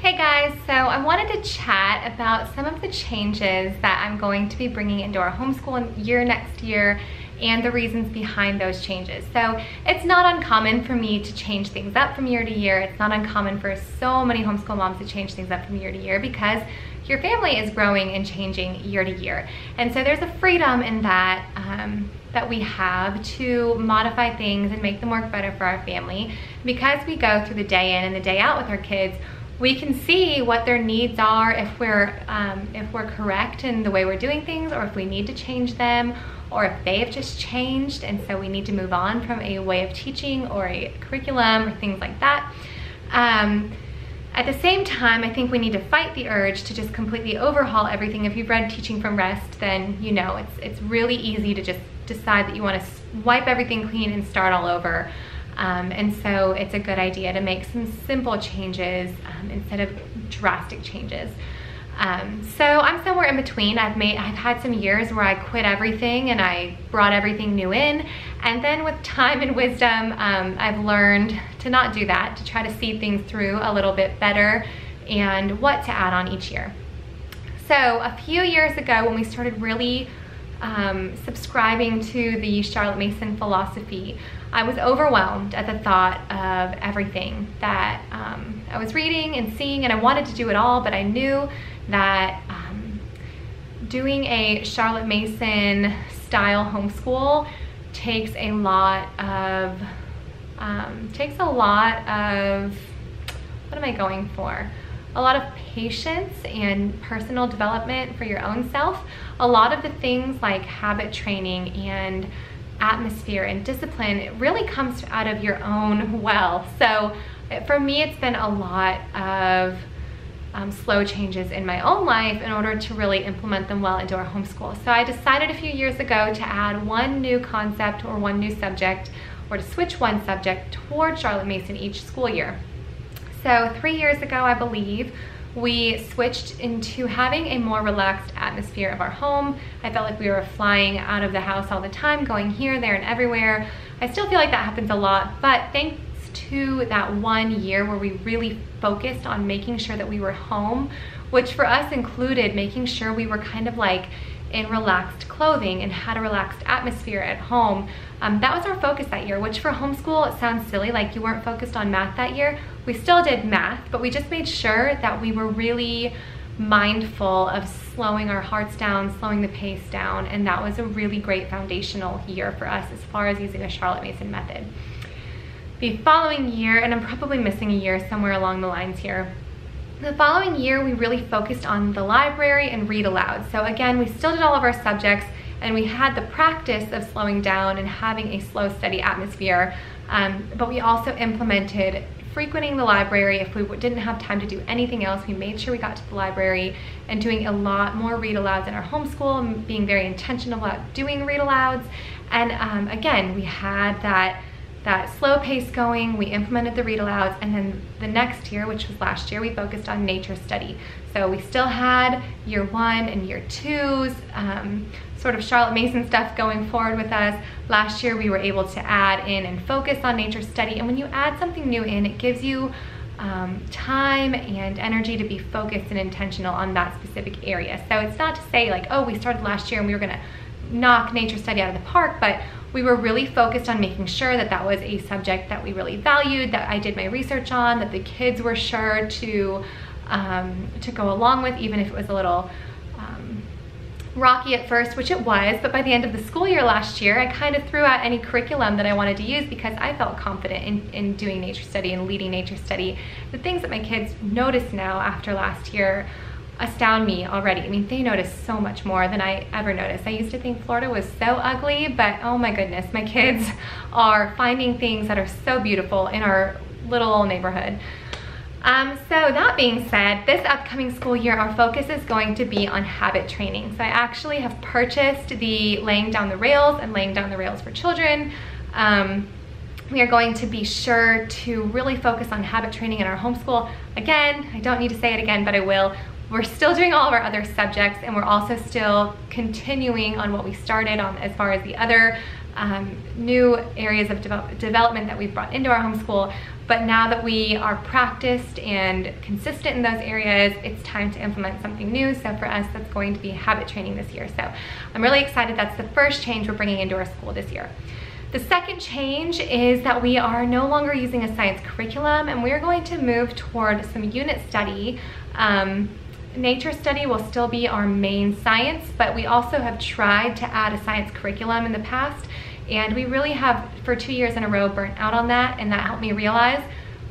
Hey guys, so I wanted to chat about some of the changes that I'm going to be bringing into our homeschool year next year and the reasons behind those changes. So it's not uncommon for me to change things up from year to year. It's not uncommon for so many homeschool moms to change things up from year to year because your family is growing and changing year to year. And so there's a freedom in that that we have to modify things and make them work better for our family. Because we go through the day in and the day out with our kids, we can see what their needs are, if we're correct in the way we're doing things, or if we need to change them, or if they have just changed and so we need to move on from a way of teaching or a curriculum or things like that. At the same time, I think we need to fight the urge to just completely overhaul everything. If you've read Teaching from Rest, then you know it's really easy to just decide that you want to wipe everything clean and start all over. And so it's a good idea to make some simple changes instead of drastic changes. So I'm somewhere in between. I've had some years where I quit everything and I brought everything new in. And then with time and wisdom, I've learned to not do that, to try to see things through a little bit better and what to add on each year. So a few years ago when we started really subscribing to the Charlotte Mason philosophy, I was overwhelmed at the thought of everything that I was reading and seeing, and I wanted to do it all, but I knew that doing a Charlotte Mason style homeschool takes a lot of, what am I going for? A lot of patience and personal development for your own self. A lot of the things like habit training and atmosphere and discipline, it really comes out of your own well. So for me, it's been a lot of slow changes in my own life in order to really implement them well into our homeschool. So I decided a few years ago to add one new concept or one new subject, or to switch one subject toward Charlotte Mason each school year. So 3 years ago, I believe, we switched into having a more relaxed atmosphere of our home. I felt like we were flying out of the house all the time, going here, there, and everywhere. I still feel like that happens a lot, but thanks to that 1 year where we really focused on making sure that we were home, which for us included making sure we were kind of like in relaxed clothing and had a relaxed atmosphere at home. That was our focus that year, which for homeschool, it sounds silly, like you weren't focused on math that year. We still did math, but we just made sure that we were really mindful of slowing our hearts down, slowing the pace down, and that was a really great foundational year for us as far as using a Charlotte Mason method. The following year, and I'm probably missing a year somewhere along the lines here, the following year we really focused on the library and read aloud. So again, we still did all of our subjects and we had the practice of slowing down and having a slow, steady atmosphere, but we also implemented frequenting the library. If we didn't have time to do anything else, we made sure we got to the library, and doing a lot more read alouds in our homeschool and being very intentional about doing read alouds. And again, we had that slow pace going. We implemented the read alouds, and then the next year, which was last year, we focused on nature study. So we still had year 1 and year 2's sort of Charlotte Mason stuff going forward with us. Last year we were able to add in and focus on nature study, and when you add something new in, it gives you time and energy to be focused and intentional on that specific area. So it's not to say like, oh, we started last year and we were gonna knock nature study out of the park, but we were really focused on making sure that that was a subject that we really valued, that I did my research on, that the kids were sure to go along with, even if it was a little rocky at first, which it was. But by the end of the school year last year, I kind of threw out any curriculum that I wanted to use because I felt confident in doing nature study and leading nature study. The things that my kids notice now after last year astound me already. I mean, they notice so much more than I ever noticed. I used to think Florida was so ugly, but oh my goodness, my kids are finding things that are so beautiful in our little neighborhood. So that being said, this upcoming school year, our focus is going to be on habit training. So I actually have purchased the Laying Down the Rails and Laying Down the Rails for Children. We are going to be sure to really focus on habit training in our homeschool. Again, I don't need to say it again, but I will. We're still doing all of our other subjects, and we're also still continuing on what we started on as far as the other new areas of development that we've brought into our homeschool. but now that we are practiced and consistent in those areas, it's time to implement something new. So for us, that's going to be habit training this year. So I'm really excited. That's the first change we're bringing into our school this year. The second change is that we are no longer using a science curriculum, and we're going to move toward some unit study. Nature study will still be our main science, but we also have tried to add a science curriculum in the past, and we really have, for 2 years in a row, burnt out on that, and that helped me realize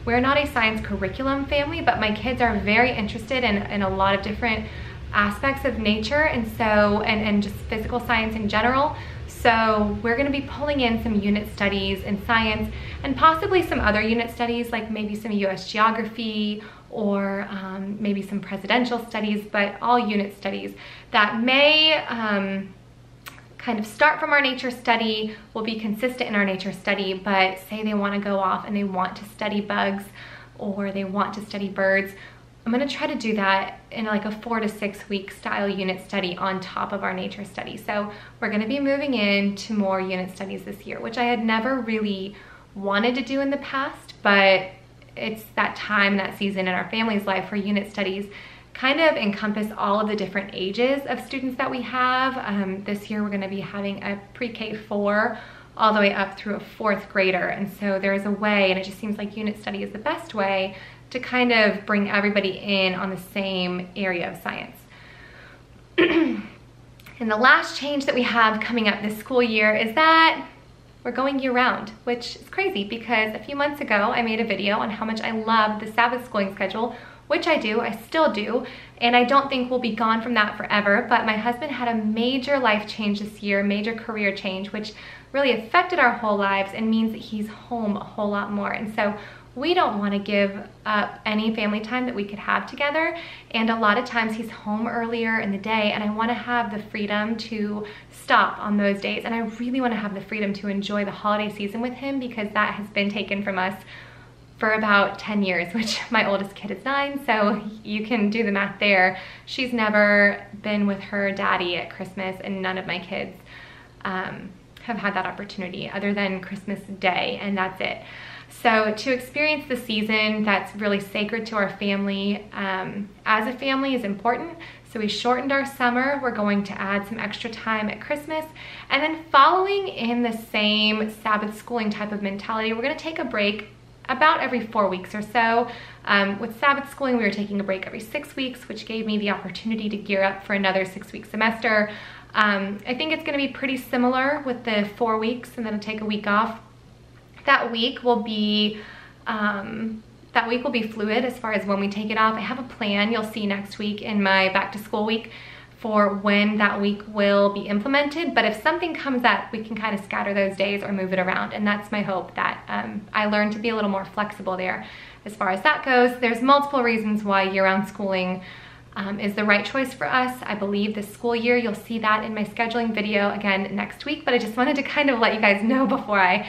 we're not a science curriculum family, but my kids are very interested in a lot of different aspects of nature, and so, and just physical science in general. So we're gonna be pulling in some unit studies in science, and possibly some other unit studies, like maybe some US geography, or maybe some presidential studies, but all unit studies that may kind of start from our nature study, will be consistent in our nature study, but say they want to go off and they want to study bugs or they want to study birds, I'm going to try to do that in like a 4 to 6 week style unit study on top of our nature study. So we're going to be moving into more unit studies this year, which I had never really wanted to do in the past, but it's that time, that season in our family's life where unit studies kind of encompass all of the different ages of students that we have. This year we're going to be having a pre-K 4 all the way up through a 4th grader, and so there's a way, and it just seems like unit study is the best way to kind of bring everybody in on the same area of science. And the last change that we have coming up this school year is that we're going year-round, which is crazy because a few months ago I made a video on how much I love the Sabbath schooling schedule, which I do, I still do, and I don't think we'll be gone from that forever, but my husband had a major life change this year, major career change, which really affected our whole lives and means that he's home a whole lot more. And so we don't want to give up any family time that we could have together, and a lot of times he's home earlier in the day, and I want to have the freedom to stop on those days, and I really want to have the freedom to enjoy the holiday season with him, because that has been taken from us for about 10 years, which my oldest kid is 9, so you can do the math there. She's never been with her daddy at Christmas, and none of my kids have had that opportunity other than Christmas Day, and that's it. So to experience the season that's really sacred to our family as a family is important. So we shortened our summer. We're going to add some extra time at Christmas, and then following in the same Sabbath schooling type of mentality, we're going to take a break about every 4 weeks or so. With Sabbath schooling, we were taking a break every 6 weeks, which gave me the opportunity to gear up for another 6-week semester. I think it's going to be pretty similar with the 4 weeks and then take a week off. That week will be fluid as far as when we take it off. I have a plan you'll see next week in my back to school week for when that week will be implemented, but if something comes up, we can kind of scatter those days or move it around, and that's my hope, that I learn to be a little more flexible there as far as that goes. There's multiple reasons why year-round schooling is the right choice for us. I believe this school year, you'll see that in my scheduling video again next week, but I just wanted to kind of let you guys know before I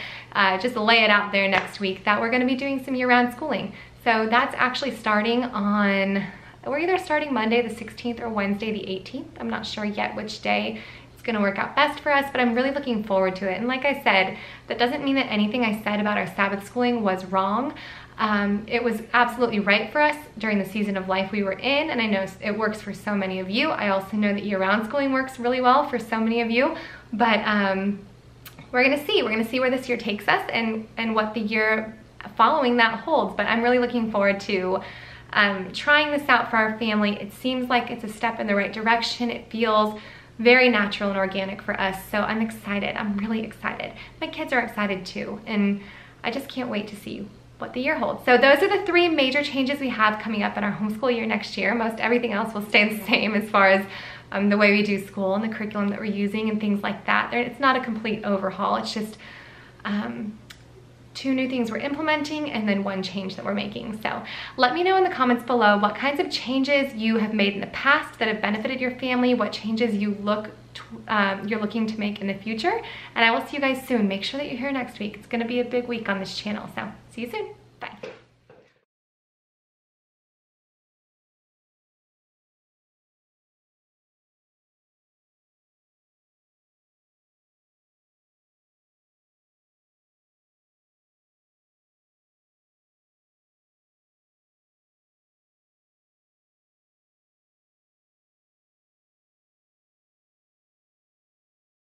just lay it out there next week that we're going to be doing some year-round schooling. So that's actually starting on, we're either starting Monday the 16th or Wednesday the 18th. I'm not sure yet which day it's going to work out best for us, but I'm really looking forward to it. And like I said, that doesn't mean that anything I said about our Sabbath schooling was wrong. It was absolutely right for us during the season of life we were in, and I know it works for so many of you. I also know that year-round schooling works really well for so many of you, but we're gonna see where this year takes us and what the year following that holds. But I'm really looking forward to trying this out for our family. It seems like it's a step in the right direction. It feels very natural and organic for us, so I'm excited. I'm really excited. My kids are excited too, and I just can't wait to see what the year holds. So those are the 3 major changes we have coming up in our homeschool year next year. Most everything else will stay the same as far as the way we do school and the curriculum that we're using and things like that. It's not a complete overhaul. It's just 2 new things we're implementing and then 1 change that we're making. So let me know in the comments below what kinds of changes you have made in the past that have benefited your family, what changes you're looking to make in the future, and I will see you guys soon. Make sure that you're here next week. It's going to be a big week on this channel, so see you soon. Bye.